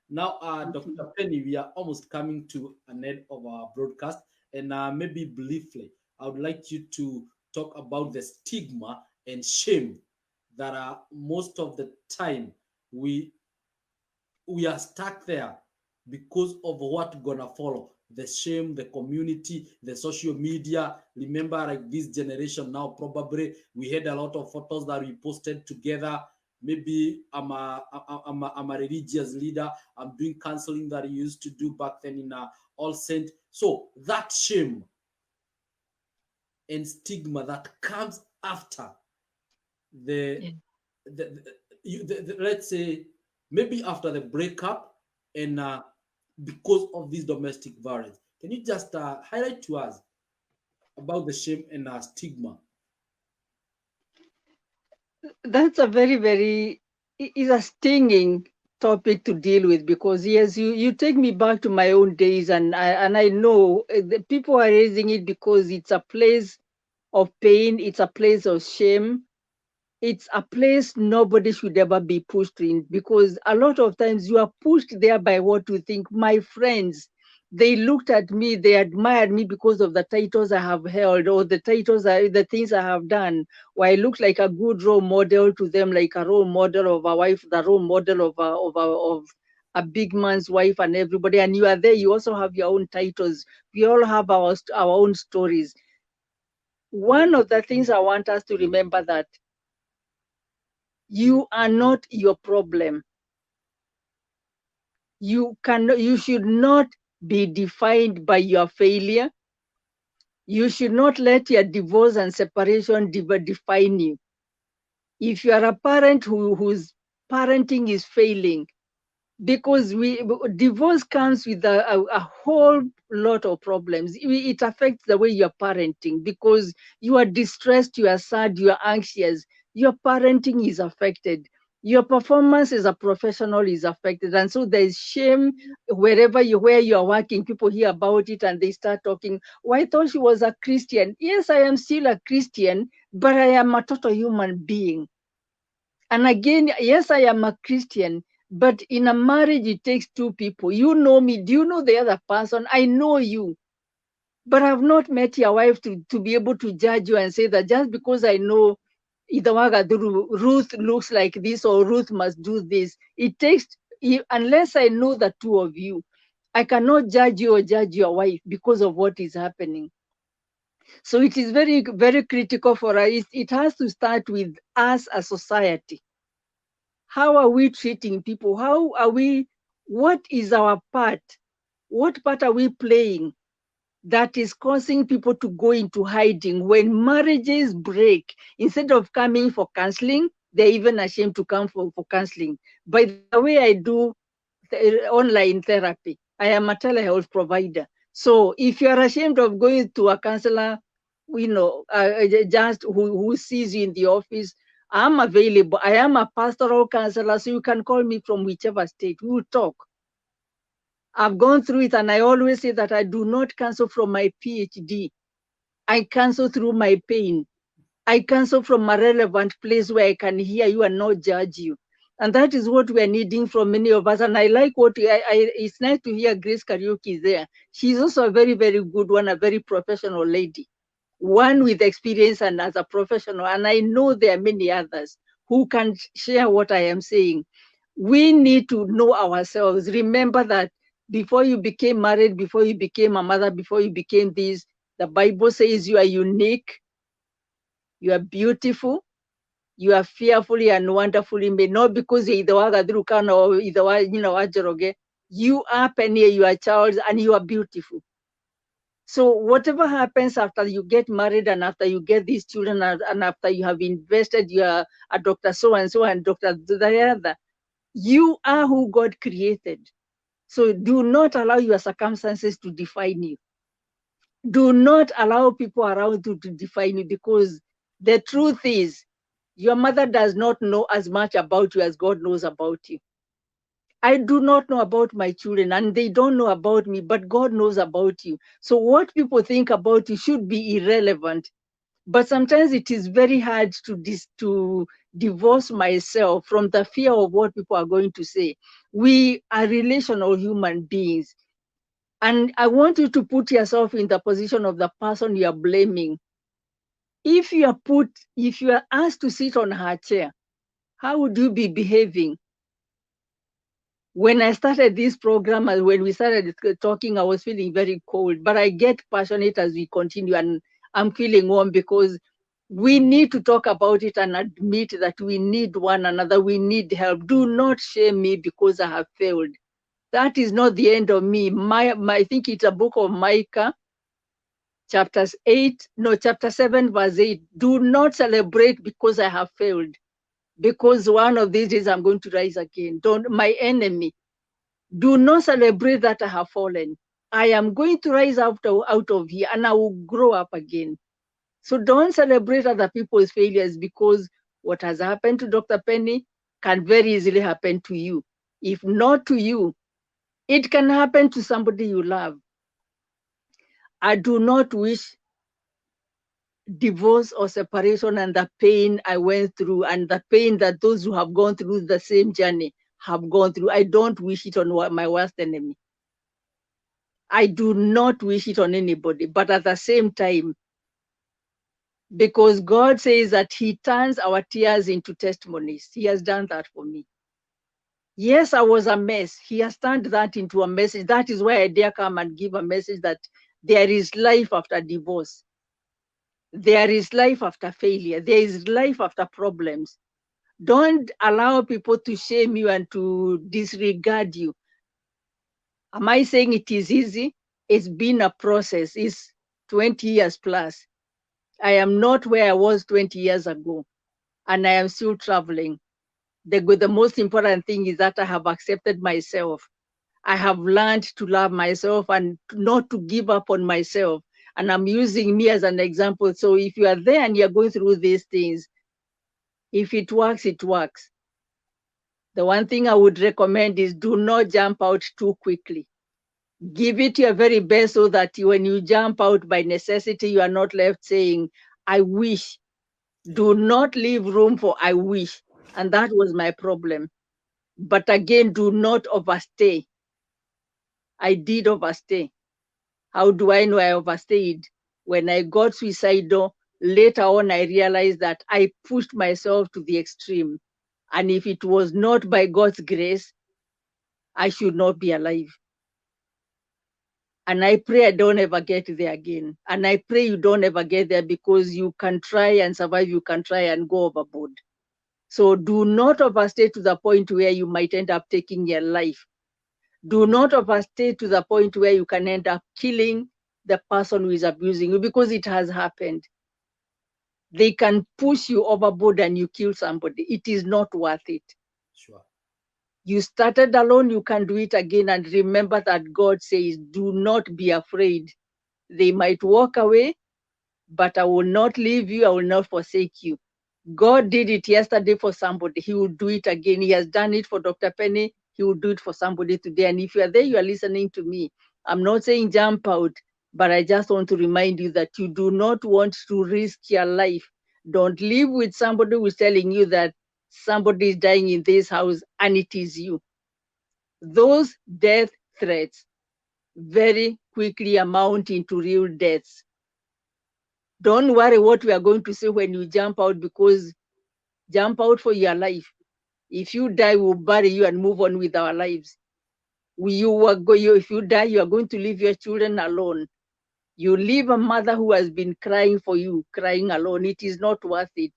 Now, Dr. Penny, we are almost coming to an end of our broadcast, and maybe briefly, I would like you to talk about the stigma and shame that are most of the time we we are stuck there because of what gonna follow, the shame, the community, the social media. Remember, like this generation now, probably we had a lot of photos that we posted together. Maybe I'm a religious leader, I'm doing counseling that I used to do back then in All Saint. So that shame and stigma that comes after the, Yeah. let's say maybe after the breakup, and because of this domestic violence, can you just highlight to us about the shame and stigma? That's a very, very, is a stinging topic to deal with, because yes, you take me back to my own days, and I know the people are raising it because it's a place of pain, it's a place of shame, it's a place nobody should ever be pushed in, because a lot of times you are pushed there by what you think. My friends, they looked at me, they admired me because of the titles I have held, or the things I have done, where I look like a good role model to them, like a role model of a wife, the role model of a big man's wife, and everybody. And you are there, you also have your own titles. We all have our own stories. One of the things I want us to remember, that you are not your problem. You should not be defined by your failure. You should not let your divorce and separation define you. If you are a parent whose parenting is failing, because divorce comes with a whole lot of problems. It affects the way you're parenting, because you are distressed, you are sad, you are anxious. Your parenting is affected. Your performance as a professional is affected, and so there's shame where you are working. People hear about it and they start talking. Well, I thought she was a Christian. Yes, I am still a Christian, but I am a total human being. And again, yes, I am a Christian, but in a marriage, it takes two people. You know me. Do you know the other person? I know you, but I've not met your wife to be able to judge you and say that just because I know Ithe Gathuru, Ruth looks like this, or Ruth must do this. It takes, unless I know the two of you, I cannot judge you or judge your wife because of what is happening. So it is very, very critical for us. It has to start with us as society. How are we treating people? What is our part? What part are we playing that is causing people to go into hiding? When marriages break, instead of coming for counseling, they're even ashamed to come for counseling. By the way, I do online therapy. I am a telehealth provider. So if you are ashamed of going to a counselor, just who sees you in the office, I'm available. I am a pastoral counselor, so you can call me from whichever state. We'll talk. I've gone through it, and I always say that I do not cancel from my PhD. I cancel through my pain. I cancel from a relevant place where I can hear you and not judge you. And that is what we are needing from many of us. And I like it's nice to hear Grace Karaoke there. She's also a very, very good one, a very professional lady, one with experience and as a professional. And I know there are many others who can share what I am saying. We need to know ourselves. Remember that before you became married, before you became a mother, before you became this, the Bible says you are unique, you are beautiful, you are fearfully and wonderfully made, not because you're either Wagadrukana or either Wajoroge. You are Penny, you are Charles, and you are beautiful. So whatever happens after you get married and after you get these children and after you have invested, you are a Dr. So and Dr. the other, you are who God created. So do not allow your circumstances to define you. Do not allow people around you to define you, because the truth is, your mother does not know as much about you as God knows about you. I do not know about my children, and they don't know about me, but God knows about you. So what people think about you should be irrelevant. But sometimes it is very hard to divorce myself from the fear of what people are going to say. We are relational human beings. And I want you to put yourself in the position of the person you are blaming. If you are asked to sit on her chair, how would you be behaving? When I started this program and when we started talking, I was feeling very cold, but I get passionate as we continue, and I'm feeling warm because we need to talk about it and admit that we need one another. We need help. Do not shame me because I have failed. That is not the end of me. I think it's a book of Micah, chapter 7, verse 8. Do not celebrate because I have failed, because one of these days I'm going to rise again. Don't, my enemy, do not celebrate that I have fallen. I am going to rise out of here and I will grow up again. So don't celebrate other people's failures, because what has happened to Dr. Penny can very easily happen to you. If not to you, it can happen to somebody you love. I do not wish divorce or separation and the pain I went through and the pain that those who have gone through the same journey have gone through. I don't wish it on my worst enemy. I do not wish it on anybody, but at the same time, because God says that he turns our tears into testimonies. He has done that for me. Yes, I was a mess. He has turned that into a message. That is why I dare come and give a message that there is life after divorce. There is life after failure. There is life after problems. Don't allow people to shame you and to disregard you. Am I saying it is easy? It's been a process. It's 20 years plus. I am not where I was 20 years ago, and I am still traveling. The most important thing is that I have accepted myself. I have learned to love myself and not to give up on myself. And I'm using me as an example. So if you are there and you're going through these things, if it works, it works. The one thing I would recommend is do not jump out too quickly. Give it your very best so that when you jump out by necessity, you are not left saying, I wish. Do not leave room for I wish. And that was my problem. But again, do not overstay. I did overstay. How do I know I overstayed? When I got suicidal, later on, I realized that I pushed myself to the extreme. And if it was not by God's grace, I should not be alive. And I pray I don't ever get there again. And I pray you don't ever get there, because you can try and survive, you can try and go overboard. So do not overstay to the point where you might end up taking your life. Do not overstay to the point where you can end up killing the person who is abusing you, because it has happened. They can push you overboard and you kill somebody. It is not worth it. Sure. You started alone, you can do it again. And remember that God says, do not be afraid. They might walk away, but I will not leave you. I will not forsake you. God did it yesterday for somebody. He will do it again. He has done it for Dr. Penny. He will do it for somebody today. And if you are there, you are listening to me. I'm not saying jump out, but I just want to remind you that you do not want to risk your life. Don't live with somebody who is telling you that somebody is dying in this house and it is you. Those death threats very quickly amount into real deaths. Don't worry what we are going to say when you jump out, because jump out for your life. If you die, we'll bury you and move on with our lives. If you die, you are going to leave your children alone. You leave a mother who has been crying for you, crying alone. It is not worth it.